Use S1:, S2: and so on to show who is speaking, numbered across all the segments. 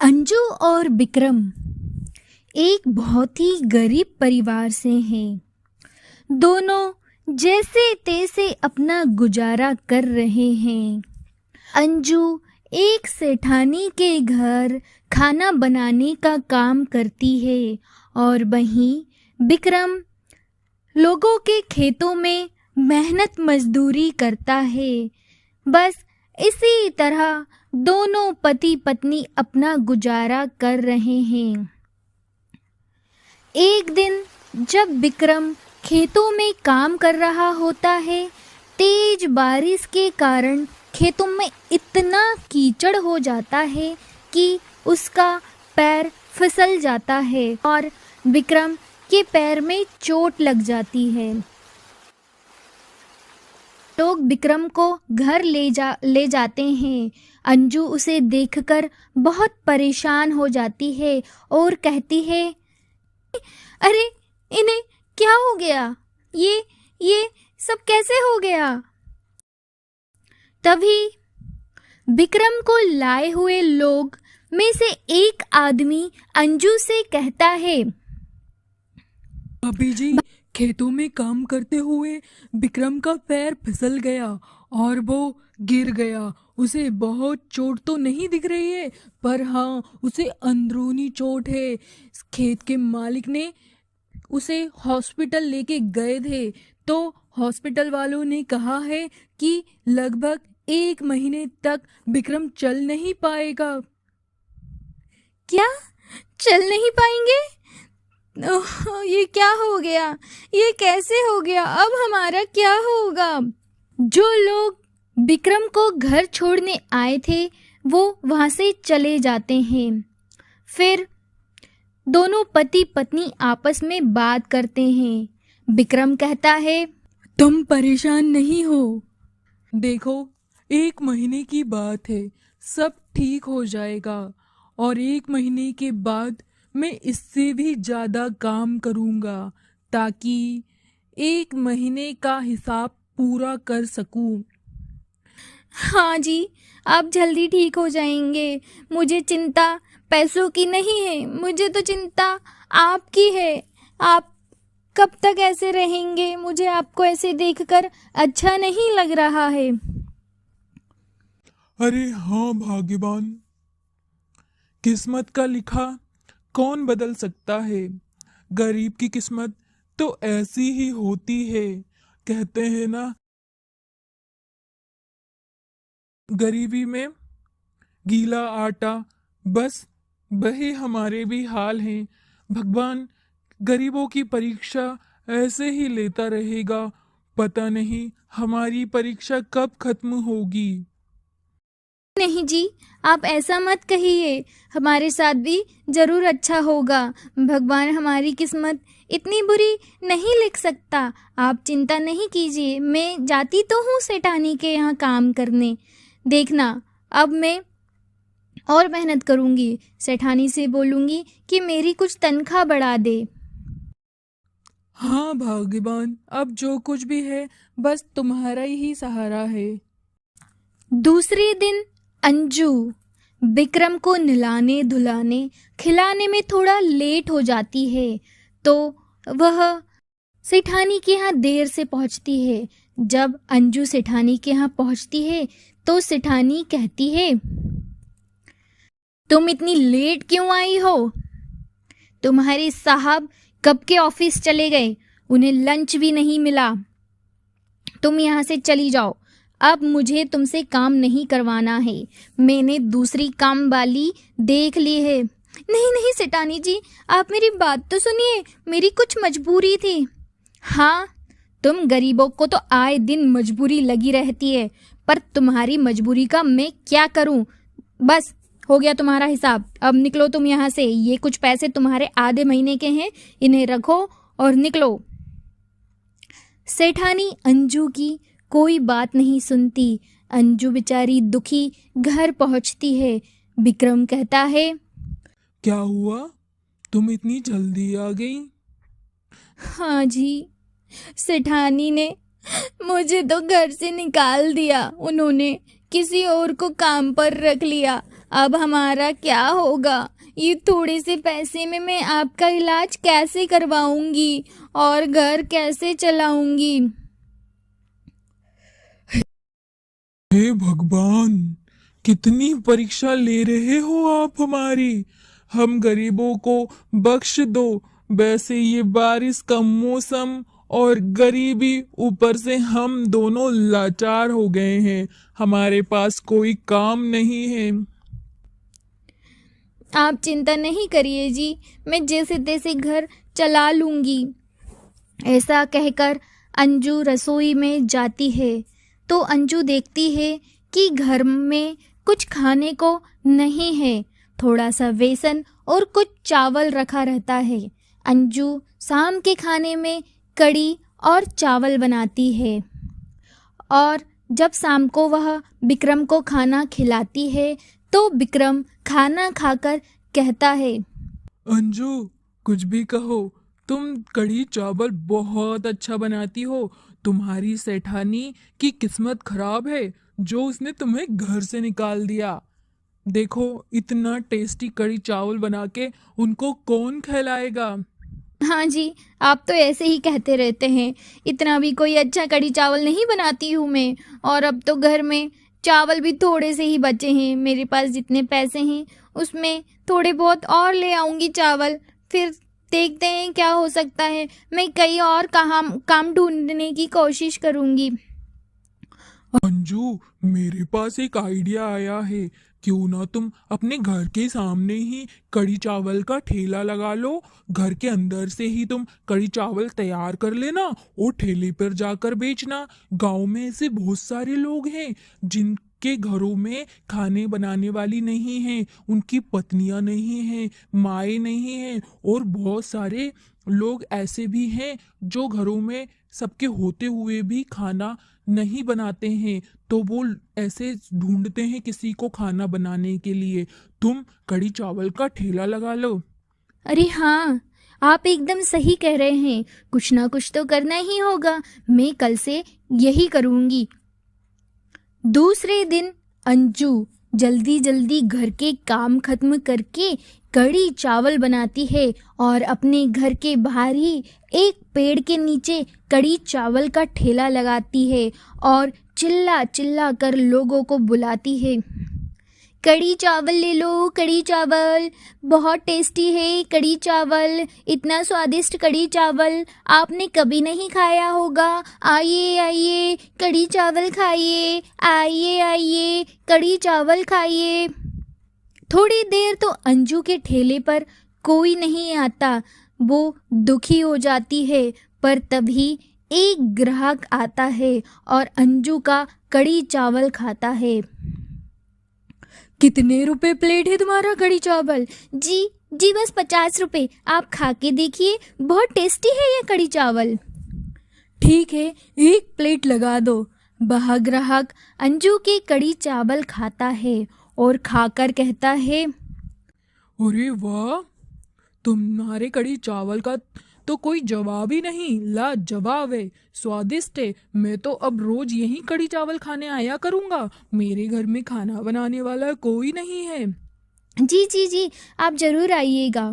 S1: अंजू और विक्रम एक बहुत ही गरीब परिवार से हैं। दोनों जैसे तैसे अपना गुजारा कर रहे हैं। अंजू एक सेठानी के घर खाना बनाने का काम करती है और वहीं विक्रम लोगों के खेतों में मेहनत मजदूरी करता है। बस इसी तरह दोनों पति पत्नी अपना गुजारा कर रहे हैं। एक दिन जब विक्रम खेतों में काम कर रहा होता है, तेज बारिश के कारण खेतों में इतना कीचड़ हो जाता है कि उसका पैर फिसल जाता है और विक्रम के पैर में चोट लग जाती है। लोग विक्रम को घर ले जाते हैं। अंजू उसे देखकर बहुत परेशान हो जाती है और कहती है, अरे इन्हें क्या हो गया? ये सब कैसे हो गया? तभी विक्रम को लाए हुए लोग में से एक आदमी अंजू से कहता है,
S2: भाभी जी, खेतों में काम करते हुए विक्रम का पैर फिसल गया और वो गिर गया। उसे बहुत चोट तो नहीं दिख रही है, पर हाँ, उसे अंदरूनी चोट है। खेत के मालिक ने उसे हॉस्पिटल लेके गए थे, तो हॉस्पिटल वालों ने कहा है कि लगभग 1 महीने तक विक्रम चल नहीं पाएगा।
S1: क्या चल नहीं पाएंगे? ओह, ये क्या हो गया? ये कैसे हो गया? अब हमारा क्या होगा? जो लोग विक्रम को घर छोड़ने आए थे वो वहां से चले जाते हैं। फिर दोनों पति पत्नी आपस में बात करते हैं। विक्रम कहता है,
S2: तुम परेशान नहीं हो, देखो 1 महीने की बात है, सब ठीक हो जाएगा और 1 महीने के बाद मैं इससे भी ज़्यादा काम करूँगा ताकि 1 महीने का हिसाब पूरा कर सकूँ।
S1: हाँ जी, आप जल्दी ठीक हो जाएंगे। मुझे चिंता पैसों की नहीं है, मुझे तो चिंता आपकी है। आप कब तक ऐसे रहेंगे? मुझे आपको ऐसे देखकर अच्छा नहीं लग रहा है।
S3: अरे हाँ भाग्यवान, किस्मत का लिखा कौन बदल सकता है? गरीब की किस्मत तो ऐसी ही होती है। कहते हैं ना, गरीबी में गीला आटा, बस वही हमारे भी हाल हैं। भगवान गरीबों की परीक्षा ऐसे ही लेता रहेगा। पता नहीं हमारी परीक्षा कब खत्म होगी।
S1: नहीं जी, आप ऐसा मत कहिए, हमारे साथ भी जरूर अच्छा होगा। भगवान हमारी किस्मत इतनी बुरी नहीं लिख सकता। आप चिंता नहीं कीजिए, मैं जाती तो हूँ सेठानी के यहाँ काम करने। देखना, अब मैं और मेहनत करूँगी। सेठानी से बोलूँगी कि मेरी कुछ तनख्वाह बढ़ा दे।
S2: हाँ भाग्यवान, अब जो कुछ भी है बस तुम्हारा ही सहारा है।
S1: दूसरे दिन अंजू विक्रम को नहलाने धुलाने खिलाने में थोड़ा लेट हो जाती है, तो वह सेठानी के यहाँ देर से पहुँचती है। जब अंजू सेठानी के यहाँ पहुँचती है तो सेठानी कहती है, तुम इतनी लेट क्यों आई हो? तुम्हारे साहब कब के ऑफिस चले गए, उन्हें लंच भी नहीं मिला। तुम यहाँ से चली जाओ, अब मुझे तुमसे काम नहीं करवाना है। मैंने दूसरी काम वाली देख ली है। नहीं नहीं सेठानी जी, आप मेरी बात तो सुनिए, मेरी कुछ मजबूरी थी। हाँ, तुम गरीबों को तो आए दिन मजबूरी लगी रहती है, पर तुम्हारी मजबूरी का मैं क्या करूं? बस हो गया तुम्हारा हिसाब, अब निकलो तुम यहाँ से। ये कुछ पैसे तुम्हारे आधे महीने के हैं, इन्हें रखो और निकलो। सेठानी अंजू की कोई बात नहीं सुनती। अंजू बेचारी दुखी घर पहुंचती है। विक्रम कहता है,
S3: क्या हुआ, तुम इतनी जल्दी आ गई?
S1: हाँ जी, सेठानी ने मुझे तो घर से निकाल दिया। उन्होंने किसी और को काम पर रख लिया। अब हमारा क्या होगा? ये थोड़े से पैसे में मैं आपका इलाज कैसे करवाऊंगी और घर कैसे चलाऊंगी?
S3: हे भगवान, कितनी परीक्षा ले रहे हो आप हमारी। हम गरीबों को बख्श दो। वैसे ये बारिश का मौसम और गरीबी, ऊपर से हम दोनों लाचार हो गए हैं। हमारे पास कोई काम नहीं है।
S1: आप चिंता नहीं करिए जी, मैं जैसे तैसे घर चला लूंगी। ऐसा कहकर अंजू रसोई में जाती है तो अंजू देखती है कि घर में कुछ खाने को नहीं है। थोड़ा सा बेसन और कुछ चावल रखा रहता है। अंजू शाम के खाने में कड़ी और चावल बनाती है और जब शाम को वह विक्रम को खाना खिलाती है तो विक्रम खाना खाकर कहता है,
S3: अंजू, कुछ भी कहो, तुम कढ़ी चावल बहुत अच्छा बनाती हो। तुम्हारी सेठानी की किस्मत खराब है जो उसने तुम्हें घर से निकाल दिया। देखो, इतना टेस्टी कढ़ी चावल बना के उनको कौन खिलाएगा।
S1: हाँ जी, आप तो ऐसे ही कहते रहते हैं। इतना भी कोई अच्छा कढ़ी चावल नहीं बनाती हूँ मैं। और अब तो घर में चावल भी थोड़े से ही बचे हैं। मेरे पास जितने पैसे हैं उसमें थोड़े बहुत और ले आऊँगी चावल। फिर देखते हैं क्या हो सकता है। मैं कई और काम ढूंढने की कोशिश करूँगी।
S3: अंजू, मेरे पास एक आइडिया आया है। क्यों ना तुम अपने घर के सामने ही कढ़ी चावल का ठेला लगा लो। घर के अंदर से ही तुम कढ़ी चावल तैयार कर लेना और ठेले पर जाकर बेचना। गांव में ऐसे बहुत सारे लोग हैं जिनके घरों में खाने बनाने वाली नहीं है, उनकी पत्नियां नहीं हैं, माएँ नहीं हैं, और बहुत सारे लोग ऐसे भी हैं जो घरों में सबके होते हुए भी खाना नहीं बनाते हैं। तो वो ऐसे ढूंढते हैं किसी को खाना बनाने के लिए। तुम कढ़ी चावल का ठेला लगा लो।
S1: अरे हाँ, आप एकदम सही कह रहे हैं। कुछ ना कुछ तो करना ही होगा। मैं कल से यही करूँगी। दूसरे दिन अंजू जल्दी जल्दी घर के काम खत्म करके कढ़ी चावल बनाती है और अपने घर के बाहर ही एक पेड़ के नीचे कढ़ी चावल का ठेला लगाती है और चिल्ला चिल्ला कर लोगों को बुलाती है, कढ़ी चावल ले लो, कढ़ी चावल बहुत टेस्टी है। कढ़ी चावल, इतना स्वादिष्ट कढ़ी चावल आपने कभी नहीं खाया होगा। आइए आइए, कढ़ी चावल खाइए। आइए आइए, कढ़ी चावल खाइए। थोड़ी देर तो अंजू के ठेले पर कोई नहीं आता। वो दुखी हो जाती है, पर तभी एक ग्राहक आता है और अंजू का कढ़ी चावल खाता है।
S2: कितने रुपए प्लेट है तुम्हारा कढ़ी चावल?
S1: जी बस 50 रुपए। आप खा के देखिए, बहुत टेस्टी है ये कढ़ी चावल।
S2: ठीक है, एक प्लेट लगा दो।
S1: वह ग्राहक अंजू के कढ़ी चावल खाता है और खाकर कहता है,
S2: अरे वाह, तुम्हारे कढ़ी चावल का तो कोई जवाब ही नहीं। लाजवाब है, स्वादिष्ट है। मैं तो अब रोज यही कढ़ी चावल खाने आया करूँगा। मेरे घर में खाना बनाने वाला कोई नहीं है।
S1: जी आप जरूर आइएगा।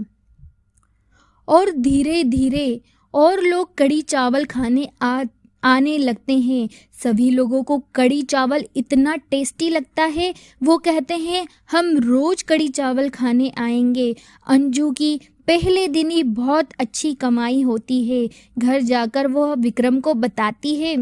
S1: और धीरे धीरे और लोग कढ़ी चावल खाने आने लगते हैं। सभी लोगों को कढ़ी चावल इतना टेस्टी लगता है, वो कहते हैं हम रोज कढ़ी चावल खाने आएंगे। अंजू की पहले दिन ही बहुत अच्छी कमाई होती है। घर जाकर वह विक्रम को बताती है,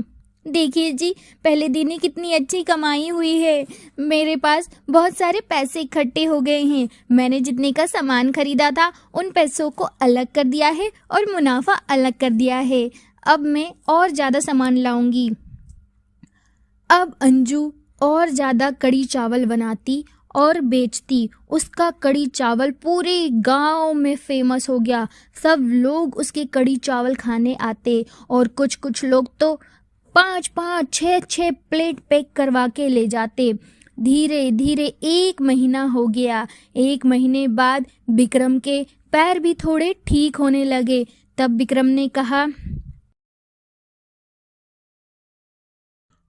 S1: देखिए जी, पहले दिन ही कितनी अच्छी कमाई हुई है। मेरे पास बहुत सारे पैसे इकट्ठे हो गए हैं। मैंने जितने का सामान खरीदा था उन पैसों को अलग कर दिया है और मुनाफा अलग कर दिया है। अब मैं और ज़्यादा सामान लाऊंगी। अब अंजू और ज़्यादा कढ़ी चावल बनाती और बेचती। उसका कढ़ी चावल पूरे गांव में फेमस हो गया। सब लोग उसके कढ़ी चावल खाने आते और कुछ लोग तो 5-5, 6-6 प्लेट पैक करवा के ले जाते। धीरे धीरे 1 महीना हो गया। 1 महीने बाद विक्रम के पैर भी थोड़े ठीक होने लगे। तब विक्रम ने कहा,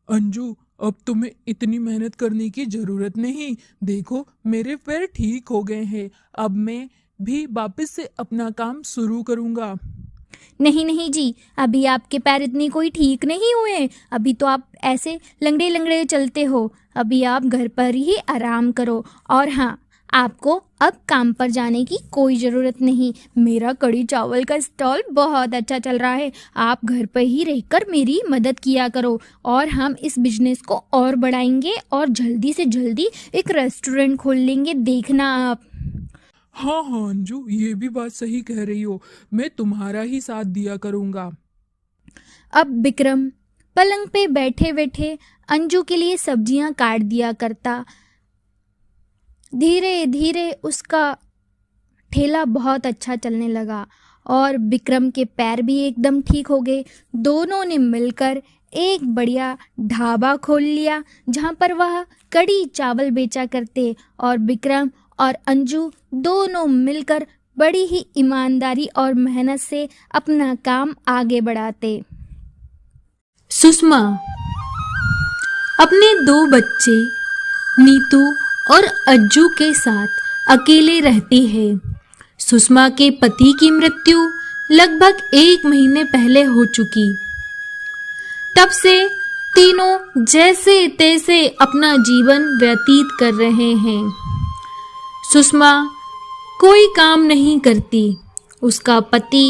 S3: अंजू, अब तुम्हें इतनी मेहनत करने की जरूरत नहीं। देखो मेरे पैर ठीक हो गए हैं, अब मैं भी वापस से अपना काम शुरू करूँगा।
S1: नहीं नहीं जी, अभी आपके पैर इतनी कोई ठीक नहीं हुए। अभी तो आप ऐसे लंगड़े लंगड़े चलते हो। अभी आप घर पर ही आराम करो। और हाँ, आपको अब काम पर जाने की कोई ज़रूरत नहीं। मेरा कढ़ी चावल का स्टॉल बहुत अच्छा चल रहा है। आप घर पर ही रहकर मेरी मदद किया करो और हम इस बिजनेस को और बढ़ाएंगे और जल्दी से जल्दी एक रेस्टोरेंट खोल लेंगे, देखना आप।
S3: हाँ हाँ अंजू, ये भी बात सही कह रही हो, मैं तुम्हारा ही साथ दिया करूँगा।
S1: अब विक्रम पलंग पे बैठे बैठे अंजू के लिए सब्जियां काट दिया करता। धीरे धीरे उसका ठेला बहुत अच्छा चलने लगा और विक्रम के पैर भी एकदम ठीक हो गए। दोनों ने मिलकर एक बढ़िया ढाबा खोल लिया जहाँ पर वह कढ़ी चावल बेचा करते और विक्रम और अंजू दोनों मिलकर बड़ी ही ईमानदारी और मेहनत से अपना काम आगे बढ़ाते।
S4: सुषमा अपने 2 बच्चे नीतू और अज्जू के साथ अकेले रहती है। सुषमा के पति की मृत्यु लगभग 1 महीने पहले हो चुकी। तब से तीनों जैसे तैसे अपना जीवन व्यतीत कर रहे हैं। सुषमा कोई काम नहीं करती। उसका पति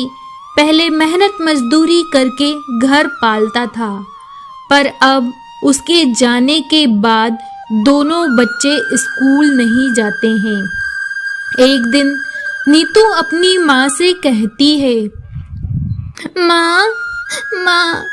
S4: पहले मेहनत मजदूरी करके घर पालता था, पर अब उसके जाने के बाद दोनों बच्चे स्कूल नहीं जाते हैं। एक दिन नीतू अपनी माँ से कहती है, माँ माँ,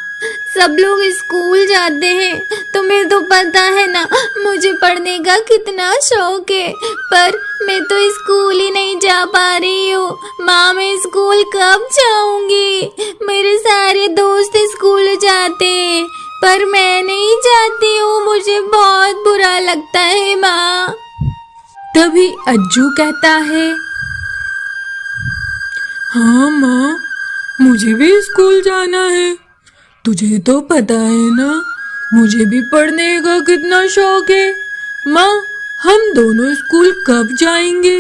S4: सब लोग स्कूल जाते हैं, तुम्हें तो पता है ना मुझे पढ़ने का कितना शौक है, पर मैं तो स्कूल ही नहीं जा पा रही हूँ। माँ, मैं स्कूल कब जाऊंगी? मेरे सारे दोस्त स्कूल जाते हैं पर मैं नहीं जाती हूँ, मुझे बहुत बुरा लगता है माँ।
S2: तभी अज्जू कहता है, हाँ माँ, मुझे भी स्कूल जाना है। तुझे तो पता है ना मुझे भी पढ़ने का कितना शौक है। माँ, हम दोनों स्कूल कब जाएंगे?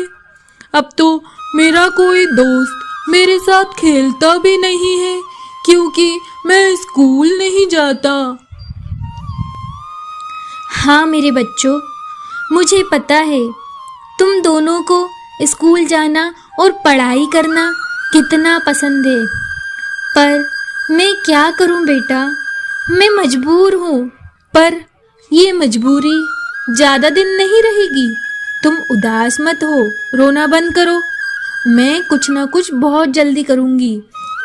S2: अब तो मेरा कोई दोस्त मेरे साथ खेलता भी नहीं है क्योंकि मैं स्कूल नहीं जाता।
S1: हाँ मेरे बच्चों, मुझे पता है तुम दोनों को स्कूल जाना और पढ़ाई करना कितना पसंद है, पर मैं क्या करूं बेटा, मैं मजबूर हूँ। पर ये मजबूरी ज़्यादा दिन नहीं रहेगी। तुम उदास मत हो, रोना बंद करो। मैं कुछ ना कुछ बहुत जल्दी करूँगी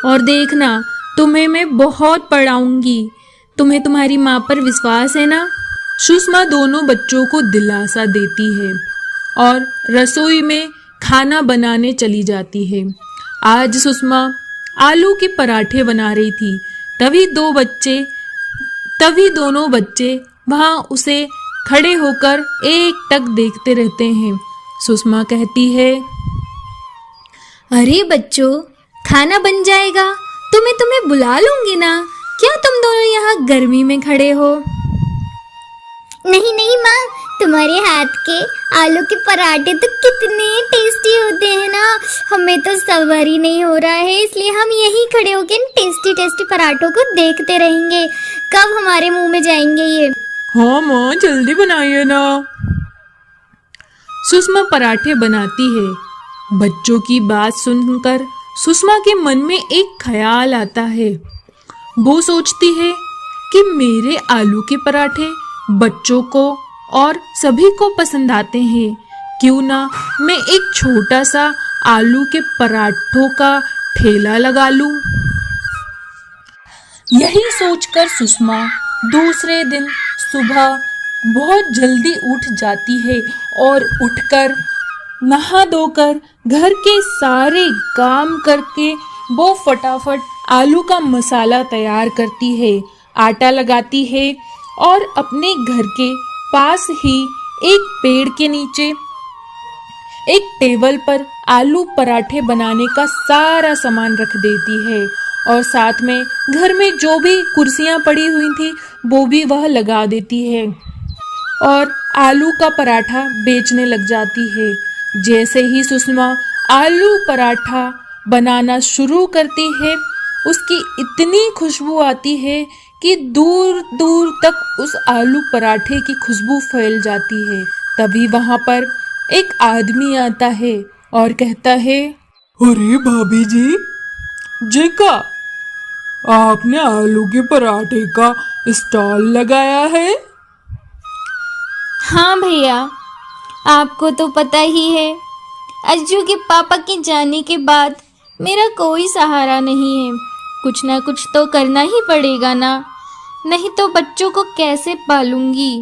S1: और देखना तुम्हें मैं बहुत पढ़ाऊँगी। तुम्हें तुम्हारी माँ पर विश्वास है ना?
S2: सुषमा दोनों बच्चों को दिलासा देती है और रसोई में खाना बनाने चली जाती है। आज सुषमा आलू के पराठे बना रही थी। तभी दोनों बच्चे वहाँ उसे खड़े होकर एकटक देखते रहते हैं। सुषमा कहती है,
S1: अरे बच्चों, खाना बन जाएगा तो मैं तुम्हें बुला लूंगी ना। क्या तुम दोनों यहाँ गर्मी में खड़े हो?
S5: नहीं नहीं माँ, तुम्हारे हाथ के आलू के पराठे तो कितने टेस्टी होते हैं ना, हमें तो सब्र ही नहीं हो रहा है, इसलिए हम यहीं खड़े होकर इन टेस्टी टेस्टी पराठों को देखते रहेंगे। कब हमारे मुंह में जाएंगे ये?
S2: हाँ माँ, जल्दी बनाइए ना। सुषमा पराठे बनाती है। बच्चों की बात सुनकर सुषमा के मन में एक ख्याल आता है। वो सोचती है कि मेरे आलू के पराठे बच्चों को और सभी को पसंद आते हैं, क्यों ना मैं एक छोटा सा आलू के पराठों का ठेला लगा लूं। यही सोचकर सुषमा दूसरे दिन सुबह बहुत जल्दी उठ जाती है और उठकर नहा धोकर घर के सारे काम करके वो फटाफट आलू का मसाला तैयार करती है, आटा लगाती है और अपने घर के पास ही एक पेड़ के नीचे एक टेबल पर आलू पराठे बनाने का सारा सामान रख देती है
S4: और साथ में घर में जो भी कुर्सियां पड़ी हुई थी वो भी वह लगा देती है और आलू का पराठा बेचने लग जाती है। जैसे ही सुषमा आलू पराठा बनाना शुरू करती है, उसकी इतनी खुशबू आती है कि दूर दूर तक उस आलू पराठे की खुशबू फैल जाती है। तभी वहां पर एक आदमी आता है और कहता है,
S2: अरे भाभी जी, जेका आपने आलू के पराठे का स्टॉल लगाया है?
S1: हाँ भैया, आपको तो पता ही है, अज्जू के पापा के जाने के बाद मेरा कोई सहारा नहीं है। कुछ ना कुछ तो करना ही पड़ेगा ना, नहीं तो बच्चों को कैसे पालूंगी।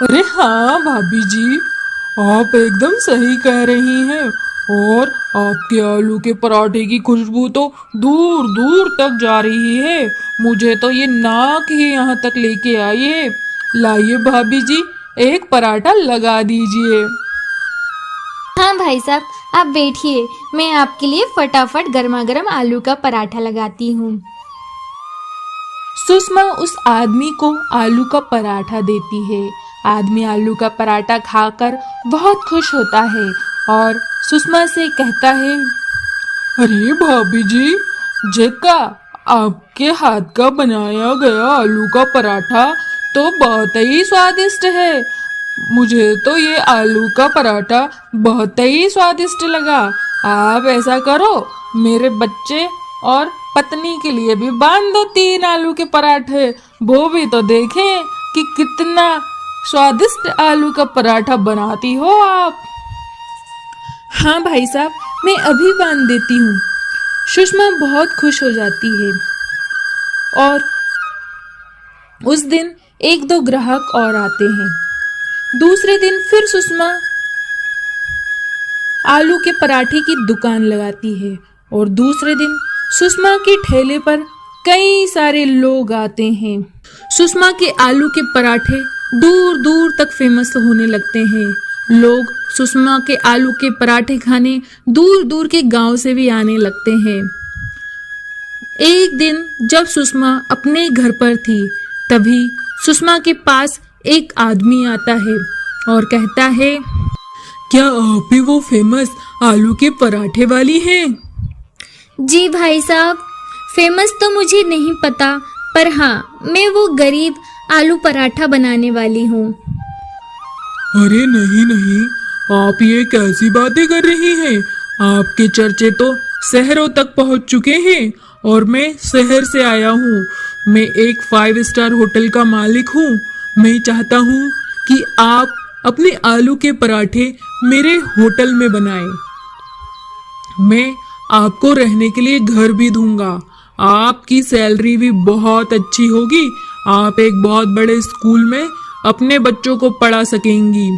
S2: अरे हाँ भाभी जी, आप एकदम सही कह रही हैं। और आपके आलू के पराठे की खुशबू तो दूर दूर तक जा रही है। मुझे तो ये नाक ही यहाँ तक लेके आई है। लाइए भाभी जी, एक पराठा लगा दीजिए।
S1: हाँ भाई साहब, आप बैठिए, मैं आपके लिए फटाफट गर्मा गर्म आलू का पराठा लगाती हूँ।
S4: सुषमा उस आदमी को आलू का पराठा देती है। आदमी आलू का पराठा खाकर बहुत खुश होता है और सुषमा से कहता है,
S2: अरे भाभी जी, जेका आपके हाथ का बनाया गया आलू का पराठा तो बहुत ही स्वादिष्ट है। मुझे तो ये आलू का पराठा बहुत ही स्वादिष्ट लगा। आप ऐसा करो, मेरे बच्चे और पत्नी के लिए भी बांध दो 3 आलू के पराठे, वो भी तो देखें कि कितना स्वादिष्ट आलू का पराठा बनाती हो आप।
S4: हाँ भाई साहब, मैं अभी बांध देती हूँ। सुषमा बहुत खुश हो जाती है और उस दिन 1-2 ग्राहक और आते हैं। दूसरे दिन फिर सुषमा आलू के पराठे की दुकान लगाती है और दूसरे दिन सुषमा के ठेले पर कई सारे लोग आते हैं। सुषमा के आलू के पराठे दूर दूर तक फेमस होने लगते हैं। लोग सुषमा के आलू के पराठे खाने दूर दूर के गांव से भी आने लगते हैं। एक दिन जब सुषमा अपने घर पर थी, तभी सुषमा के पास एक आदमी आता है और कहता है,
S2: क्या आप ही वो फेमस आलू के पराठे वाली हैं?
S1: जी भाई साहब, फेमस तो मुझे नहीं पता, पर हाँ, मैं वो गरीब आलू पराठा बनाने वाली हूँ।
S2: अरे नहीं नहीं, आप ये कैसी बातें कर रही हैं? आपके चर्चे तो शहरों तक पहुंच चुके हैं और मैं शहर से आया हूँ। मैं एक 5 स्टार होटल का मालिक हूँ। मैं चाहता हूँ कि आप अपने आलू के पराठे मेरे होटल में बनाएं। मैं आपको रहने के लिए घर भी दूंगा। आपकी सैलरी भी बहुत अच्छी होगी। आप एक बहुत बड़े स्कूल में अपने बच्चों को पढ़ा सकेंगी।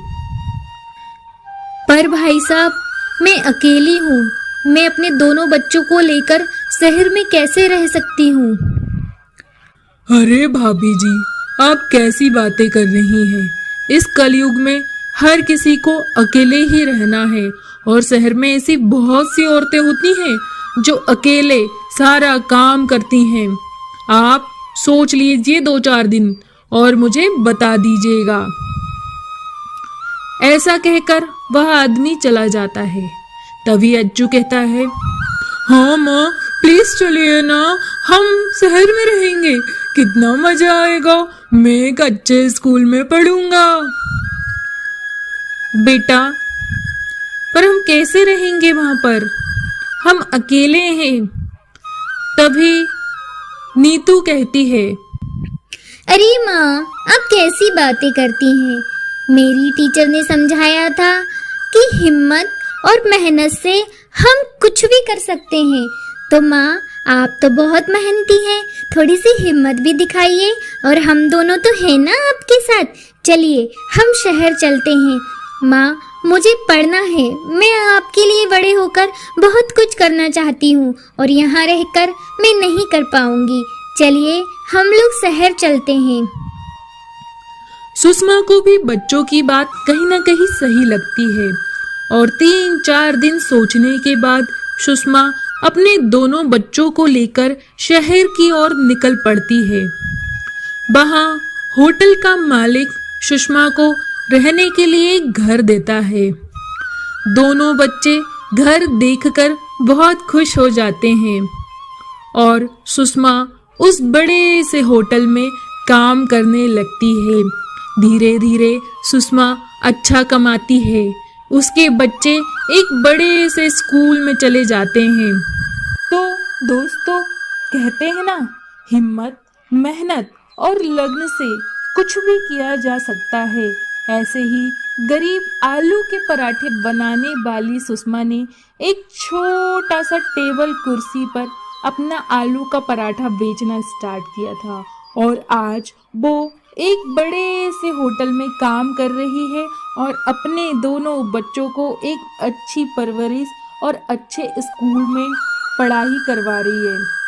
S1: पर भाई साहब, मैं अकेली हूँ, मैं अपने दोनों बच्चों को लेकर शहर में कैसे रह सकती हूँ।
S2: अरे भाभी जी, आप कैसी बातें कर रही हैं? इस कलयुग में हर किसी को अकेले ही रहना है और शहर में ऐसी बहुत सी औरतें होती हैं जो अकेले सारा काम करती हैं। आप सोच लीजिए 2-4 दिन और मुझे बता दीजिएगा। ऐसा कहकर वह आदमी चला जाता है। तभी अज्जू कहता है, हाँ माँ, प्लीज चलिए ना, हम शहर में रहेंगे, कितना मजा आएगा। मैं एक अच्छे स्कूल में पढ़ूंगा।
S4: बेटा, पर हम कैसे रहेंगे वहां पर? हम अकेले हैं। तभी नीतू कहती है,
S5: अरे माँ, आप कैसी बातें करती हैं? मेरी टीचर ने समझाया था कि हिम्मत और मेहनत से हम कुछ भी कर सकते हैं। तो माँ, आप तो बहुत मेहनती हैं, थोड़ी सी हिम्मत भी दिखाइए। और हम दोनों तो हैं ना आपके साथ। चलिए हम शहर चलते हैं। माँ, मुझे पढ़ना है। मैं आपके लिए बड़े होकर बहुत कुछ करना चाहती हूँ और यहाँ रहकर मैं नहीं कर पाऊंगी। चलिए हम लोग शहर चलते हैं।
S4: सुषमा को भी बच्चों की बात कहीं ना कहीं सही लगती है और 3-4 दिन सोचने के बाद सुषमा अपने दोनों बच्चों को लेकर शहर की ओर निकल पड़ती है। वहां होटल का मालिक सुषमा को रहने के लिए एक घर देता है। दोनों बच्चे घर देखकर बहुत खुश हो जाते हैं और सुषमा उस बड़े से होटल में काम करने लगती है। धीरे धीरे सुषमा अच्छा कमाती है। उसके बच्चे एक बड़े से स्कूल में चले जाते हैं। तो दोस्तों, कहते हैं ना, हिम्मत, मेहनत और लगन से कुछ भी किया जा सकता है। ऐसे ही गरीब आलू के पराठे बनाने वाली सुषमा ने एक छोटा सा टेबल कुर्सी पर अपना आलू का पराठा बेचना स्टार्ट किया था और आज वो एक बड़े से होटल में काम कर रही है और अपने दोनों बच्चों को एक अच्छी परवरिश और अच्छे स्कूल में पढ़ाई करवा रही है।